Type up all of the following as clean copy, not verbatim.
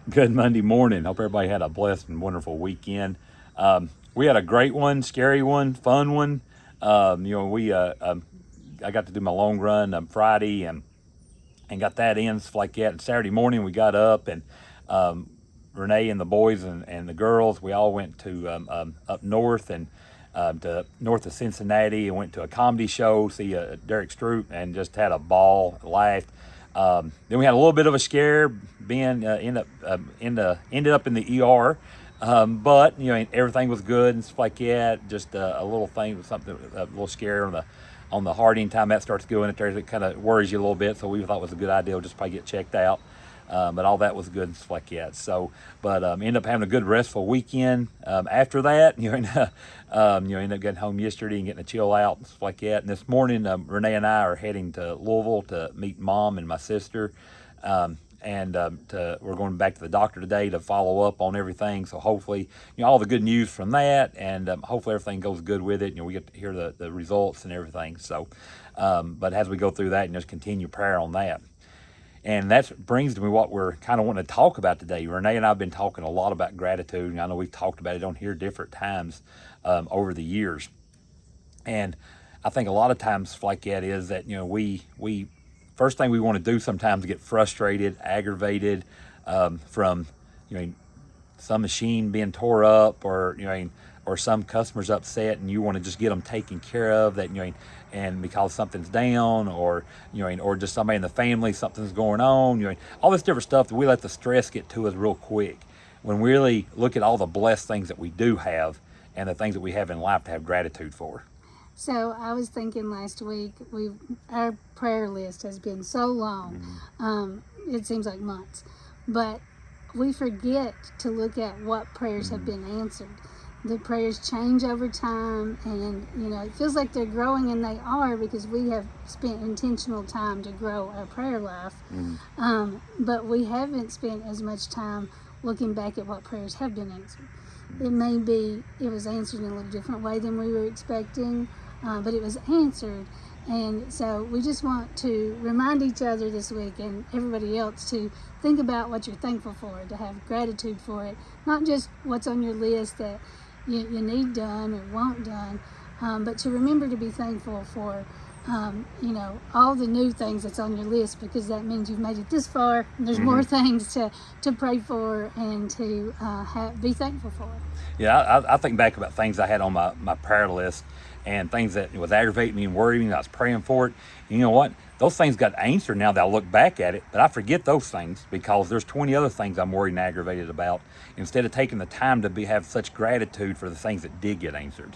Good Monday morning. Hope everybody had a blessed and wonderful weekend. We had a great one, scary one, fun one. I got to do my long run Friday and got that in, stuff like that. And Saturday morning we got up and Renee and the boys and the girls, we all went to up north and to north of Cincinnati and went to a comedy show, see Derek Stroop, and just had a ball, laughed. Then we had a little bit of a scare, being ended up in the ER, but everything was good and stuff like that. Just a little thing, something a little scare on the heart. Anytime that starts going, it kind of worries you a little bit. So we thought it was a good idea just probably get checked out. But all that was good and stuff like that. So, but ended up having a good restful weekend. After that, ended up getting home yesterday and getting a chill out and stuff like that. And this morning, Renee and I are heading to Louisville to meet Mom and my sister. We're going back to the doctor today to follow up on everything. So hopefully, all the good news from that, and hopefully everything goes good with it. We get to hear the results and everything. So, but as we go through that, just continue prayer on that. And that brings to me what we're kind of wanting to talk about today. Renee and I have been talking a lot about gratitude, and I know we've talked about it on here different times over the years. And I think a lot of times like that is that, we first thing we want to do sometimes is get frustrated, aggravated from, some machine being tore up or some customers upset and you want to just get them taken care of, that and because something's down or or just somebody in the family, something's going on, all this different stuff, that we let the stress get to us real quick, when we really look at all the blessed things that we do have and the things that we have in life to have gratitude for. So I was thinking last week, our prayer list has been so long, it seems like months, but we forget to look at what prayers have been answered. The prayers change over time, and it feels like they're growing, and they are, because we have spent intentional time to grow our prayer life. But we haven't spent as much time looking back at what prayers have been answered. It may be it was answered in a little different way than we were expecting, but it was answered. And so we just want to remind each other this week, and everybody else, to think about what you're thankful for, to have gratitude for it, not just what's on your list that you need done or want done, but to remember to be thankful for all the new things that's on your list, because that means you've made it this far, and there's more things to pray for and to be thankful for. Yeah, I think back about things I had on my prayer list and things that was aggravating me and worrying me, and I was praying for it. And you know what? Those things got answered now that I look back at it, but I forget those things because there's 20 other things I'm worried and aggravated about, instead of taking the time to have such gratitude for the things that did get answered.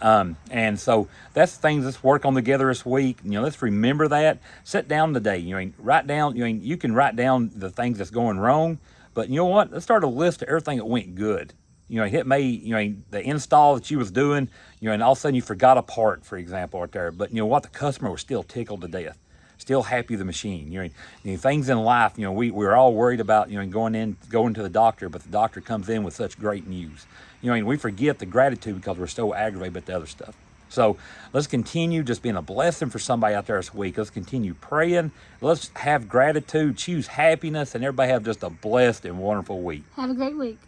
And so that's things let's work on together this week. Let's remember that. Sit down today. Write down. You can write down the things that's going wrong, but you know what? Let's start a list of everything that went good. The install that you was doing, and all of a sudden you forgot a part, for example, right there. But what? The customer was still tickled to death, still happy with the machine. Things in life, we're all worried about, going to the doctor, but the doctor comes in with such great news. We forget the gratitude because we're so aggravated about the other stuff. So let's continue just being a blessing for somebody out there this week. Let's continue praying. Let's have gratitude, choose happiness, and everybody have just a blessed and wonderful week. Have a great week.